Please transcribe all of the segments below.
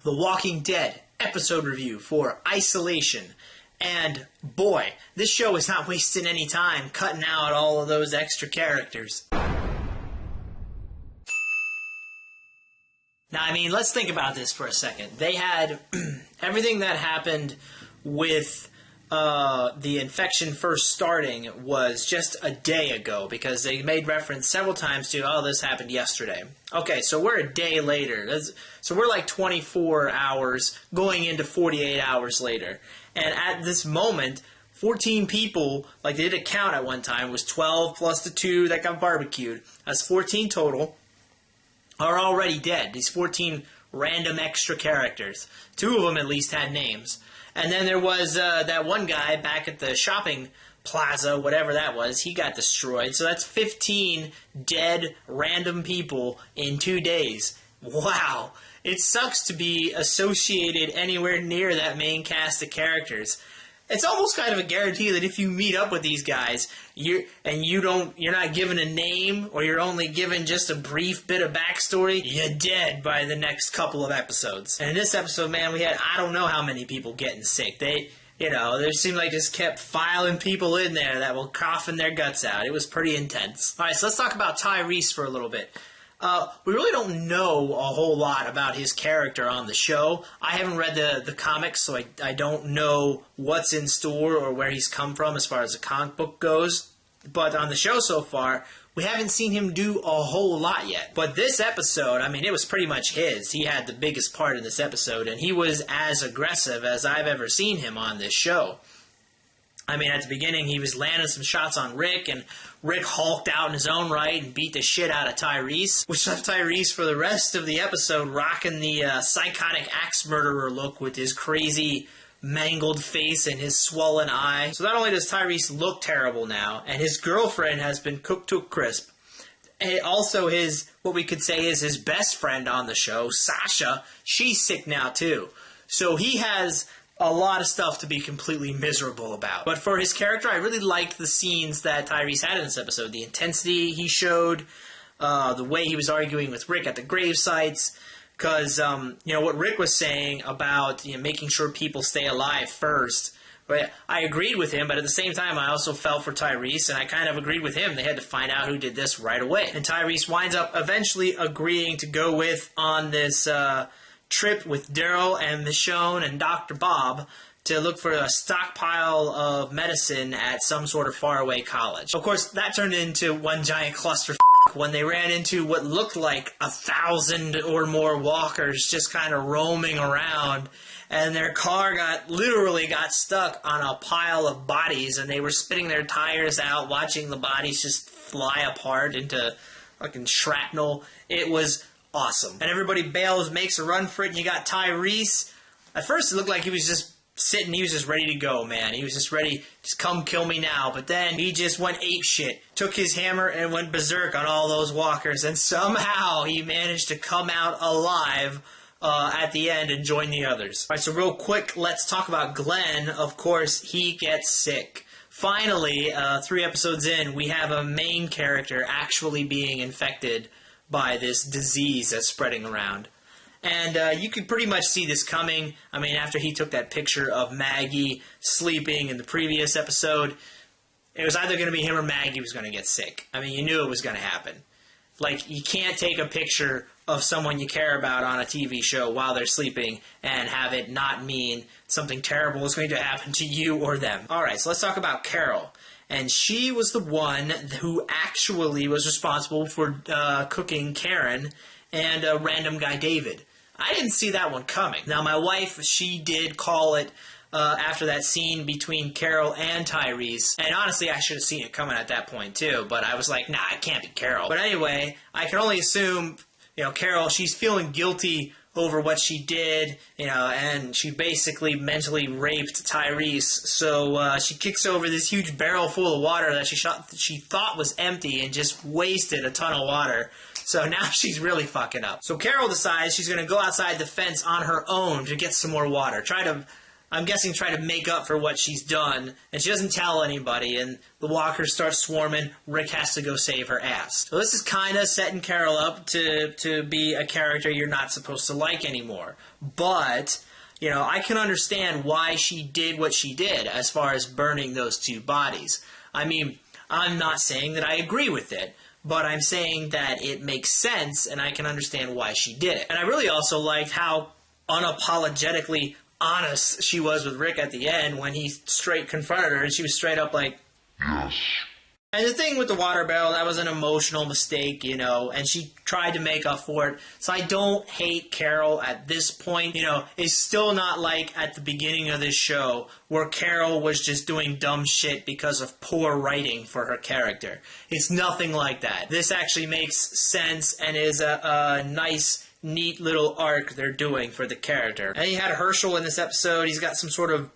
The Walking Dead episode review for Isolation. And boy, this show is not wasting any time cutting out all of those extra characters. Now, I mean, let's think about this for a second. They had everything that happened with the infection first starting was just a day ago, because they made reference several times to, oh, this happened yesterday. Okay, so we're a day later. So we're like 24 hours going into 48 hours later. And at this moment, 14 people, like they did a count at one time, was 12 plus the 2 that got barbecued. That's 14 total, are already dead. These 14 random extra characters. 2 of them at least had names. And then there was that one guy back at the shopping plaza, whatever that was, he got destroyed. So that's 15 dead random people in 2 days. Wow. It sucks to be associated anywhere near that main cast of characters. It's almost kind of a guarantee that if you meet up with these guys, you're not given a name, or you're only given just a brief bit of backstory, you're dead by the next couple of episodes. And in this episode, man, we had I don't know how many people getting sick. They seemed like just kept filing people in there that were coughing their guts out. It was pretty intense. All right, so let's talk about Tyreese for a little bit. We really don't know a whole lot about his character on the show. I haven't read the comics, so I don't know what's in store or where he's come from as far as the comic book goes. But on the show so far, we haven't seen him do a whole lot yet. But this episode, I mean, it was pretty much his. He had the biggest part in this episode, and he was as aggressive as I've ever seen him on this show. I mean, at the beginning, he was landing some shots on Rick, and Rick hulked out in his own right and beat the shit out of Tyreese, which left Tyreese for the rest of the episode rocking the psychotic axe murderer look with his crazy mangled face and his swollen eye. So not only does Tyreese look terrible now, and his girlfriend has been cooked to a crisp, and also what we could say is his best friend on the show, Sasha, she's sick now too. So he has a lot of stuff to be completely miserable about. But for his character, I really liked the scenes that Tyreese had in this episode. The intensity he showed, the way he was arguing with Rick at the grave sites, because, what Rick was saying about making sure people stay alive first, but I agreed with him, but at the same time, I also felt for Tyreese, and I kind of agreed with him. They had to find out who did this right away. And Tyreese winds up eventually agreeing to go on this trip with Daryl and Michonne and Dr. Bob to look for a stockpile of medicine at some sort of faraway college. Of course, that turned into one giant clusterfuck when they ran into what looked like 1,000 or more walkers just kind of roaming around, and their car literally got stuck on a pile of bodies, and they were spitting their tires out, watching the bodies just fly apart into fucking shrapnel. It was awesome. And everybody bails, makes a run for it, and you got Tyreese. At first it looked like he was just sitting, he was just ready to go, man. He was just ready, just come kill me now. But then he just went apeshit, took his hammer and went berserk on all those walkers, and somehow he managed to come out alive at the end and join the others. Alright, so real quick, let's talk about Glenn. Of course, he gets sick. Finally, 3 episodes in, we have a main character actually being infected by this disease that's spreading around. And you could pretty much see this coming. I mean, after he took that picture of Maggie sleeping in the previous episode, it was either going to be him or Maggie was going to get sick. I mean, you knew it was going to happen. Like, you can't take a picture of someone you care about on a TV show while they're sleeping and have it not mean something terrible is going to happen to you or them. Alright, so let's talk about Carol. And she was the one who actually was responsible for cooking Karen and a random guy, David. I didn't see that one coming. Now, my wife, she did call it after that scene between Carol and Tyreese. And honestly, I should have seen it coming at that point, too. But I was like, nah, it can't be Carol. But anyway, I can only assume, Carol, she's feeling guilty over what she did, and she basically mentally raped Tyreese. So she kicks over this huge barrel full of water that she thought was empty and just wasted a ton of water. So now she's really fucking up. So Carol decides she's going to go outside the fence on her own to get some more water. Try to I'm guessing, try to make up for what she's done, and she doesn't tell anybody, and the walkers start swarming. Rick has to go save her ass. So this is kind of setting Carol up to be a character you're not supposed to like anymore. But, you know, I can understand why she did what she did as far as burning those 2 bodies. I mean, I'm not saying that I agree with it, but I'm saying that it makes sense, and I can understand why she did it. And I really also liked how unapologetically honest she was with Rick at the end when he straight confronted her, and she was straight up like, yes. And the thing with the water barrel, that was an emotional mistake, you know, and she tried to make up for it. So I don't hate Carol at this point. You know, it's still not like at the beginning of this show where Carol was just doing dumb shit because of poor writing for her character. It's nothing like that. This actually makes sense and is a nice, neat little arc they're doing for the character. And you had Herschel in this episode. He's got some sort of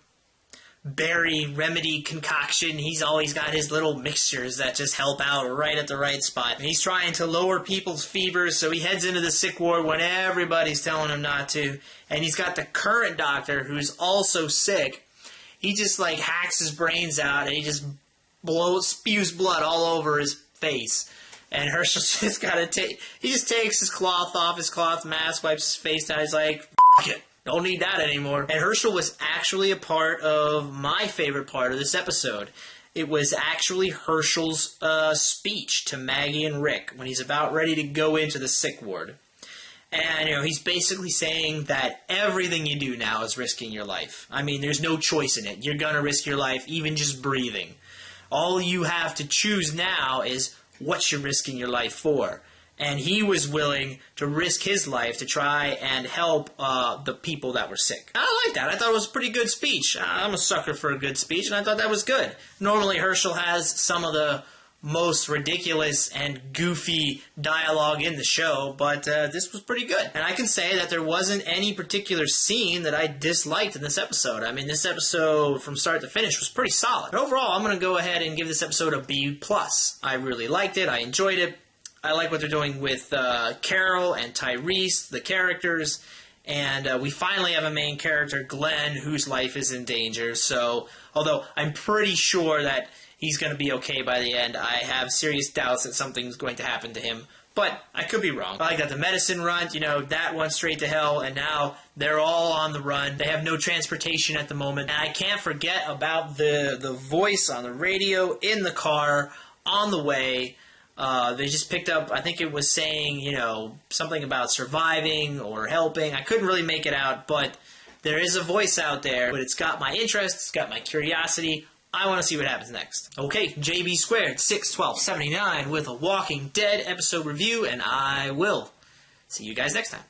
berry remedy concoction. He's always got his little mixtures that just help out right at the right spot. And he's trying to lower people's fevers, so he heads into the sick ward when everybody's telling him not to. And he's got the current doctor who's also sick. He just like hacks his brains out and he just spews blood all over his face. And Herschel's just got to he just takes his cloth off, his cloth mask, wipes his face down. He's like, F it. Don't need that anymore. And Herschel was actually a part of my favorite part of this episode. It was actually Herschel's speech to Maggie and Rick when he's about ready to go into the sick ward. And, you know, he's basically saying that everything you do now is risking your life. I mean, there's no choice in it. You're going to risk your life, even just breathing. All you have to choose now is what you're risking your life for. And he was willing to risk his life to try and help the people that were sick. I like that. I thought it was a pretty good speech. I'm a sucker for a good speech, and I thought that was good. Normally, Herschel has some of the most ridiculous and goofy dialogue in the show, but this was pretty good. And I can say that there wasn't any particular scene that I disliked in this episode. I mean, this episode from start to finish was pretty solid. But overall, I'm going to go ahead and give this episode a B+. I really liked it. I enjoyed it. I like what they're doing with Carol and Tyreese, the characters, and we finally have a main character, Glenn, whose life is in danger. So, although I'm pretty sure that he's going to be okay by the end, I have serious doubts that something's going to happen to him. But I could be wrong. I like that the medicine run, you know, that went straight to hell, and now they're all on the run. They have no transportation at the moment. And I can't forget about the voice on the radio in the car on the way. They just picked up, I think it was saying, you know, something about surviving or helping. I couldn't really make it out, but there is a voice out there. But it's got my interest, it's got my curiosity. I want to see what happens next. Okay, JB Squared 61279 with a Walking Dead episode review, and I will see you guys next time.